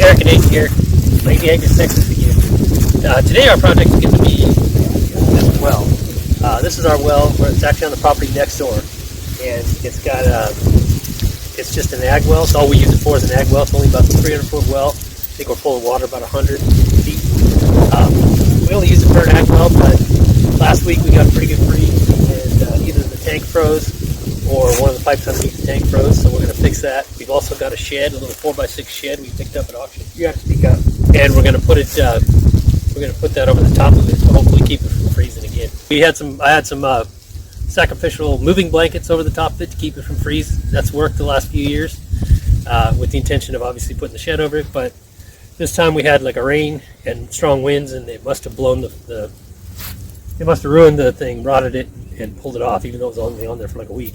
Eric and Aiden here, Lady Agnes, Texas again. Today our project is going to be this well. This is our well, where it's actually on the property next door, and it's got it's just an ag well. So all we use it for is an ag well. It's only about a 300-foot well. I think we're pulling water about 100 feet. We only use it for an ag well, but last week we got a pretty good freeze, and either the tank froze or one of the pipes underneath the tank froze, so we're going to fix that. We've also got a shed, a little 4x6 shed we picked up at auction. You have to speak up. And we're going to put it, we're going to put that over the top of it to hopefully keep it from freezing again. I had some sacrificial moving blankets over the top of it to keep it from freeze. That's worked the last few years, with the intention of obviously putting the shed over it. But this time we had like a rain and strong winds, and they must have blown they must have ruined the thing, rotted it, and pulled it off, even though it was only on there for like a week.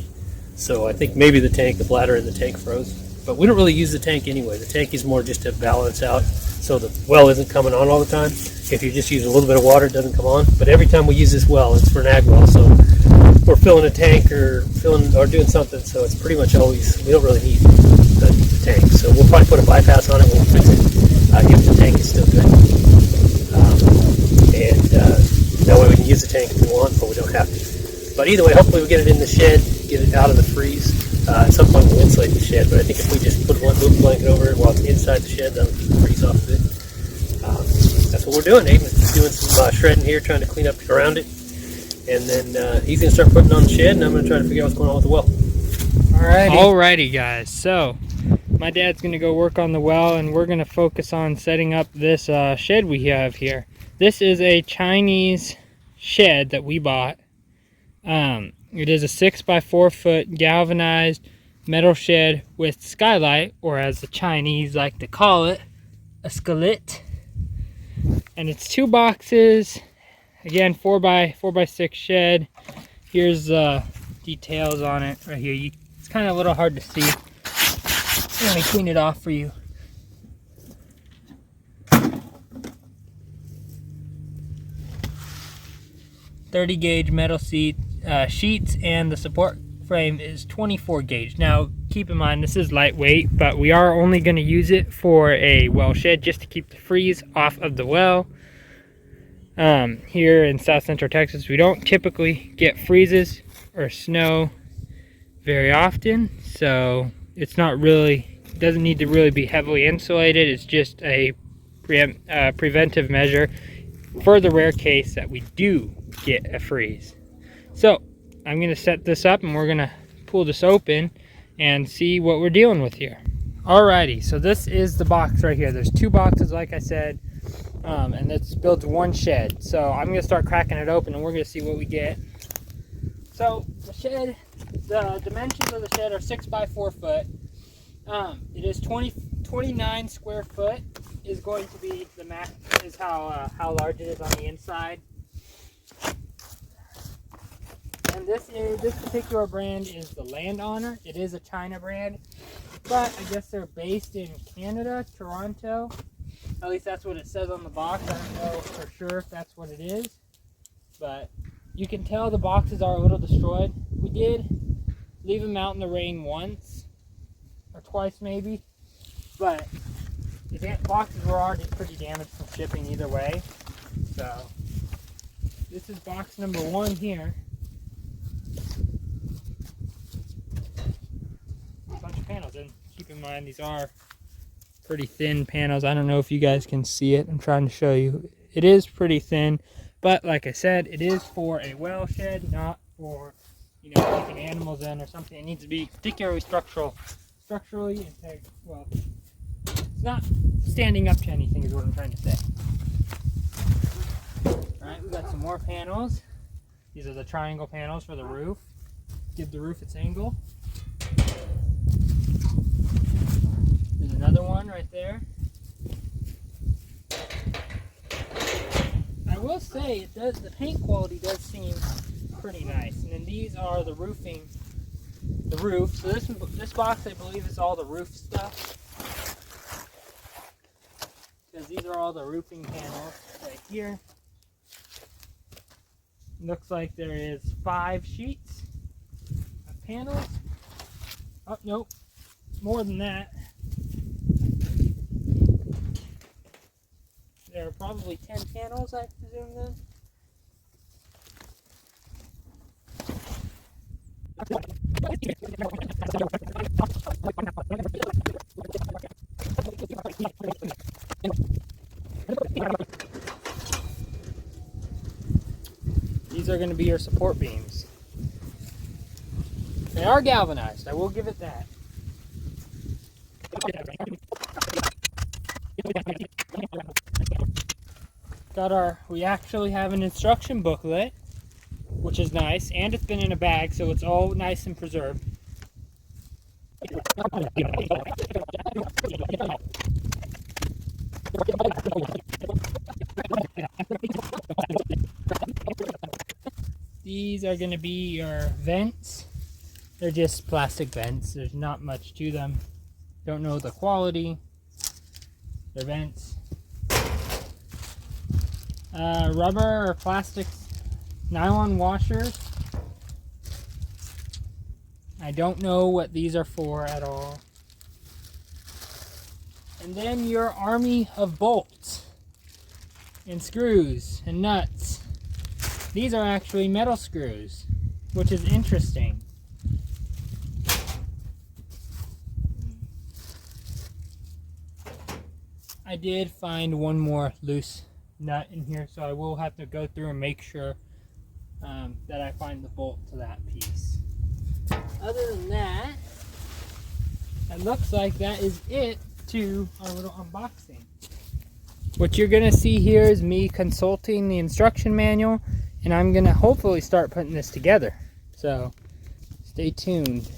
So I think maybe the bladder in the tank froze. But we don't really use the tank anyway. The tank is more just to balance out so the well isn't coming on all the time. If you just use a little bit of water, it doesn't come on. But every time we use this well, it's for an ag well. So we're filling a tank or doing something. So it's pretty much always, we don't really need the tank. So we'll probably put a bypass on it when we fix it, if the tank is still good. That way we can use the tank if we want, but we don't have to. But either way, hopefully we get it in the shed, get it out of the freeze. At some point we'll insulate the shed, but I think if we just put one moving blanket over it while it's inside the shed, that'll keep the freeze off of it. That's what we're doing. Aiden's doing some shredding here, trying to clean up around it. And then he's going to start putting on the shed, and I'm going to try to figure out what's going on with the well. Alrighty guys, so my dad's going to go work on the well, and we're going to focus on setting up this shed we have here. This is a Chinese shed that we bought. It is a 6x4 foot galvanized metal shed with skylight, or as the Chinese like to call it, a skillet. And it's 2 boxes. Again, 4x6 shed. Here's details on it right here. It's kind of a little hard to see. Let me clean it off for you. .30 gauge metal sheets, and the support frame is 24 gauge. Now keep in mind this is lightweight, but we are only going to use it for a well shed just to keep the freeze off of the well. Here in South Central Texas, we don't typically get freezes or snow very often, so it's not really, doesn't need to really be heavily insulated. It's just a preventive measure for the rare case that we do get a freeze. So I'm going to set this up, and we're going to pull this open and see what we're dealing with here. Alrighty, so this is the box right here. There's 2 boxes, like I said, and this builds 1 shed. So I'm going to start cracking it open, and we're going to see what we get. So the shed, the dimensions of the shed are 6x4 foot. It is 29 square foot is going to be the max, is how large it is on the inside. And this particular brand is the Land Honor. It is a China brand, but I guess they're based in Canada, Toronto. At least that's what it says on the box. I don't know for sure if that's what it is, but you can tell the boxes are a little destroyed. We did leave them out in the rain once or twice maybe, but the boxes were already pretty damaged from shipping either way. So this is box number 1 here. A bunch of panels, and keep in mind these are pretty thin panels. I don't know if you guys can see it. I'm trying to show you. It is pretty thin, but like I said, it is for a well shed, not for, you know, keeping animals in or something. It needs to be particularly structurally intact. Well, it's not standing up to anything is what I'm trying to say. Alright, we got some more panels. These are the triangle panels for the roof. Give the roof its angle. There's another one right there. I will say the paint quality does seem pretty nice. And then these are the roof. So this box, I believe, is all the roof stuff. Because these are all the roofing panels right here. Looks like there is 5 sheets of panels. Oh, nope, more than that. are probably 10 panels, I presume then. These are going to be your support beams. They are galvanized, I will give it that. We actually have an instruction booklet, which is nice, and it's been in a bag, so it's all nice and preserved. These are going to be your vents. They're just plastic vents. There's not much to them. Don't know the quality. They're vents. Rubber or plastic nylon washers. I don't know what these are for at all. And then your army of bolts and screws and nuts. These are actually metal screws, which is interesting. I did find one more loose nut in here, so I will have to go through and make sure that I find the bolt to that piece. Other than that, it looks like that is it to our little unboxing. What you're gonna see here is me consulting the instruction manual, and I'm gonna hopefully start putting this together. So stay tuned.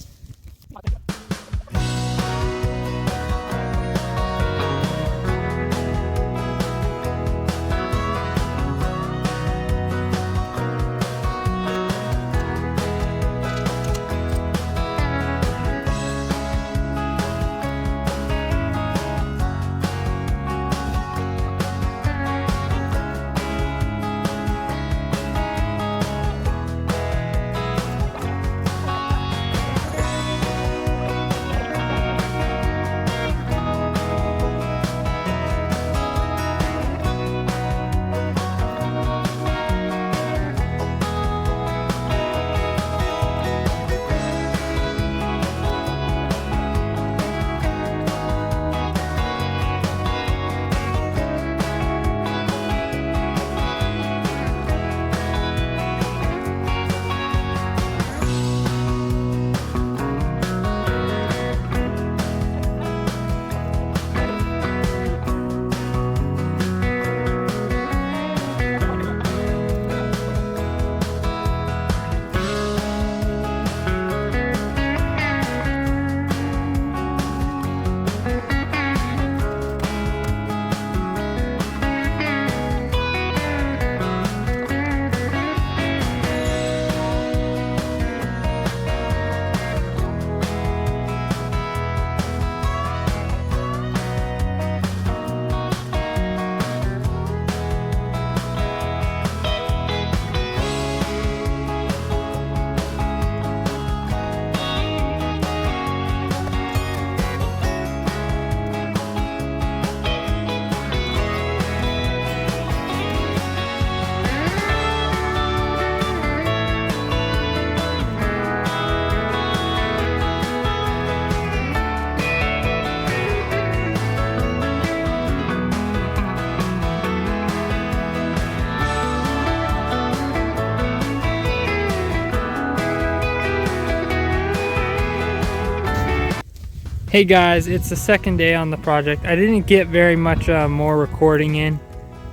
Hey guys, it's the second day on the project. I didn't get very much more recording in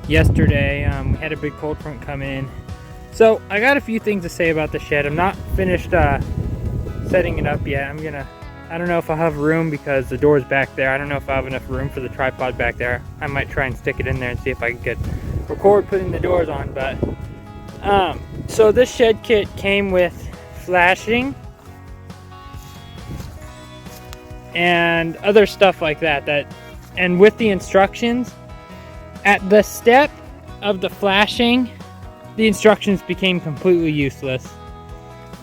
yesterday. We had a big cold front come in. So I got a few things to say about the shed. I'm not finished setting it up yet. I don't know if I'll have room because the door's back there. I don't know if I have enough room for the tripod back there. I might try and stick it in there and see if I can record putting the doors on. But so this shed kit came with flashing and other stuff like that, and with the instructions at the step of the flashing, the instructions became completely useless,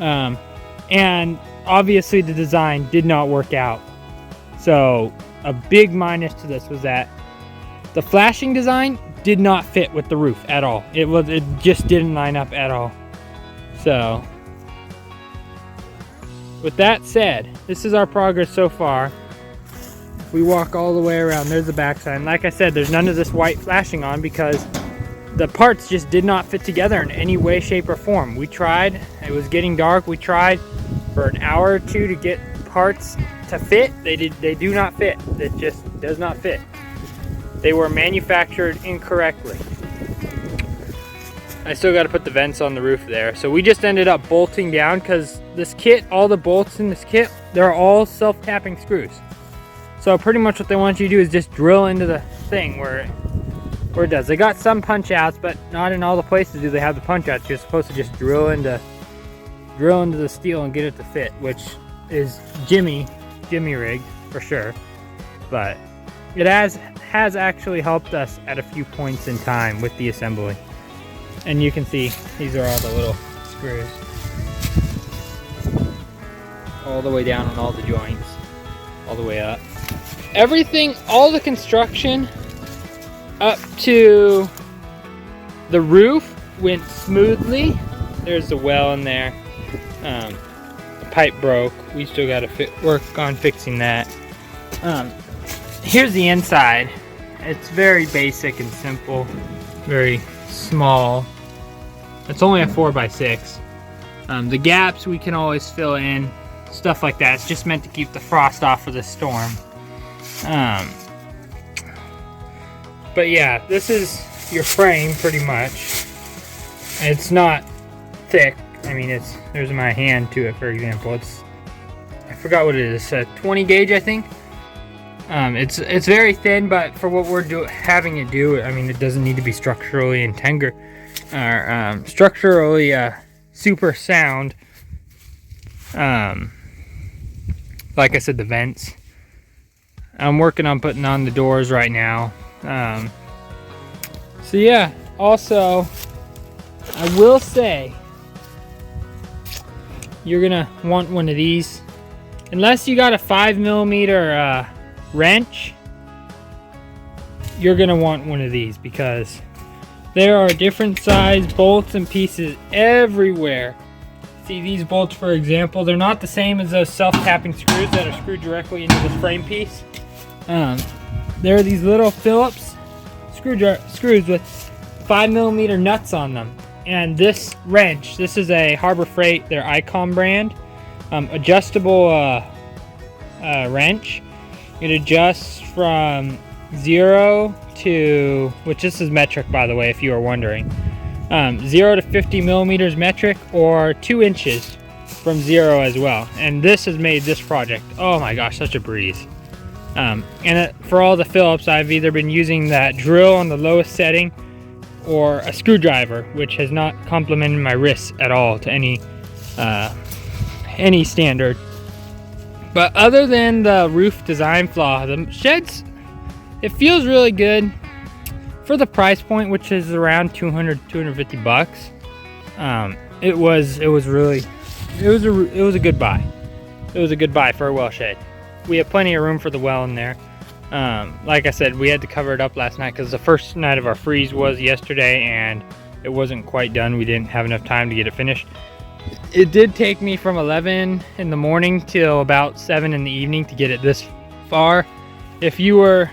and obviously the design did not work out. So a big minus to this was that The flashing design did not fit with the roof at all. It just didn't line up at all. So with that said, this is our progress so far. If we walk all the way around, there's the backside. And like I said, there's none of this white flashing on because the parts just did not fit together in any way, shape, or form. We tried, it was getting dark. We tried for an hour or two to get parts to fit. They do not fit. It just does not fit. They were manufactured incorrectly. I still got to put the vents on the roof there. So we just ended up bolting down because this kit, all the bolts in this kit, they're all self-tapping screws. So pretty much what they want you to do is just drill into the thing where it does. They got some punch outs, but not in all the places do they have the punch outs. You're supposed to just drill into the steel and get it to fit, which is Jimmy rigged for sure. But it has actually helped us at a few points in time with the assembly. And you can see these are all the little screws all the way down on all the joints, all the way up. Everything, all the construction up to the roof went smoothly. There's the well in there. The pipe broke. We still got to work on fixing that. Here's the inside. It's very basic and simple, very small. It's only a 4x6. The gaps we can always fill in, stuff like that. It's just meant to keep the frost off for the storm. But yeah, this is your frame pretty much. It's not thick. I mean, there's my hand to it, for example. I forgot what it is. A 20 gauge, I think. It's very thin, but for what we're having it do, I mean, it doesn't need to be structurally structurally super sound. Like I said, the vents. I'm working on putting on the doors right now. So yeah, also, I will say, you're gonna want one of these. Unless you got a 5mm wrench, you're gonna want one of these because there are different size bolts and pieces everywhere. See these bolts, for example, they're not the same as those self-tapping screws that are screwed directly into this frame piece. There are these little Phillips screws with 5mm nuts on them. And this wrench, this is a Harbor Freight, their Icon brand, adjustable wrench. It adjusts from 0 to, which this is metric by the way, if you are wondering, 0 to 50mm metric, or 2 inches from 0 as well. And this has made this project, oh my gosh, such a breeze. For all the Phillips, I've either been using that drill on the lowest setting or a screwdriver, which has not complimented my wrists at all to any standard. But other than the roof design flaw, the sheds, it feels really good for the price point, which is around 250 bucks. It was a good buy. It was a good buy for a well shed. We have plenty of room for the well in there. Like I said, we had to cover it up last night because the first night of our freeze was yesterday and it wasn't quite done. We didn't have enough time to get it finished. It did take me from 11 in the morning till about 7 in the evening to get it this far. If you were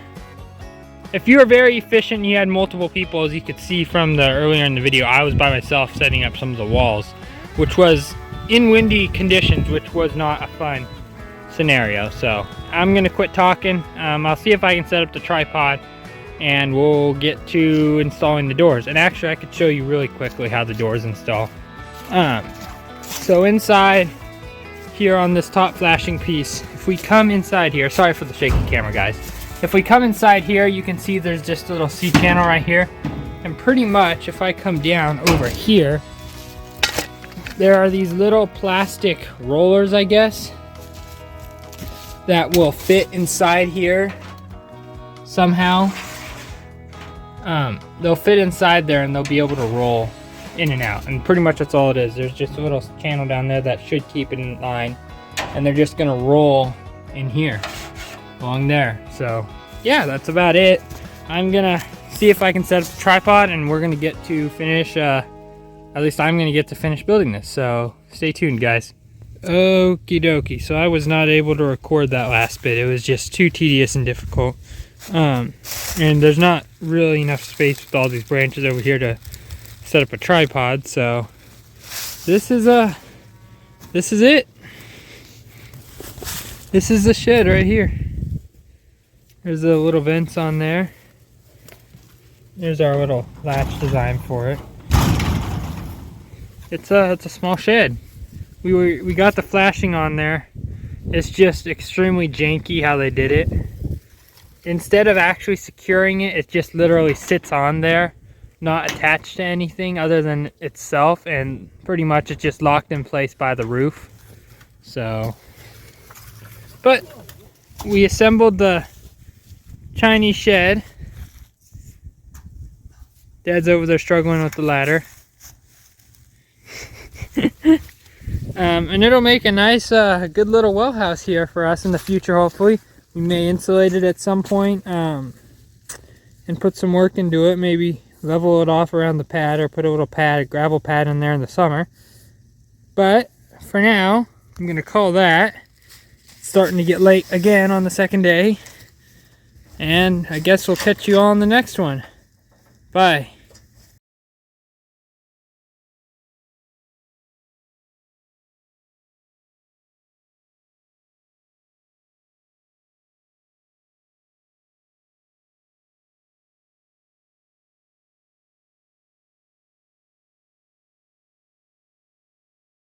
very efficient and you had multiple people, as you could see from the earlier in the video, I was by myself setting up some of the walls, which was in windy conditions, which was not a fun scenario. So I'm gonna quit talking. I'll see if I can set up the tripod and we'll get to installing the doors. And actually I could show you really quickly how the doors install. So inside here on this top flashing piece, if we come inside here, sorry for the shaky camera guys, if we come inside here, you can see there's just a little C channel right here, and pretty much if I come down over here, there are these little plastic rollers, I guess, that will fit inside here somehow. They'll fit inside there and they'll be able to roll in and out, and pretty much that's all it is. There's just a little channel down there that should keep it in line, and they're just gonna roll in here along there. So yeah, that's about it. I'm gonna see if I can set up a tripod, and we're gonna get to finish, at least I'm gonna get to finish building this, so stay tuned, guys. Okie dokie, so I was not able to record that last bit. It was just too tedious and difficult. And there's not really enough space with all these branches over here to set up a tripod, so this is it. This is the shed right here. There's the little vents on there. There's our little latch design for it. It's a small shed. We got the flashing on there. It's just extremely janky how they did it. Instead of actually securing it, it just literally sits on there, not attached to anything other than itself, and pretty much it's just locked in place by the roof. So, but we assembled the Chinese shed. Dad's over there struggling with the ladder. And it'll make a nice, good little well house here for us in the future, hopefully. We may insulate it at some point, and put some work into it. Maybe level it off around the pad, or put a little pad, a gravel pad in there in the summer. But for now, I'm going to call that. It's starting to get late again on the second day. And I guess we'll catch you all on the next one. Bye.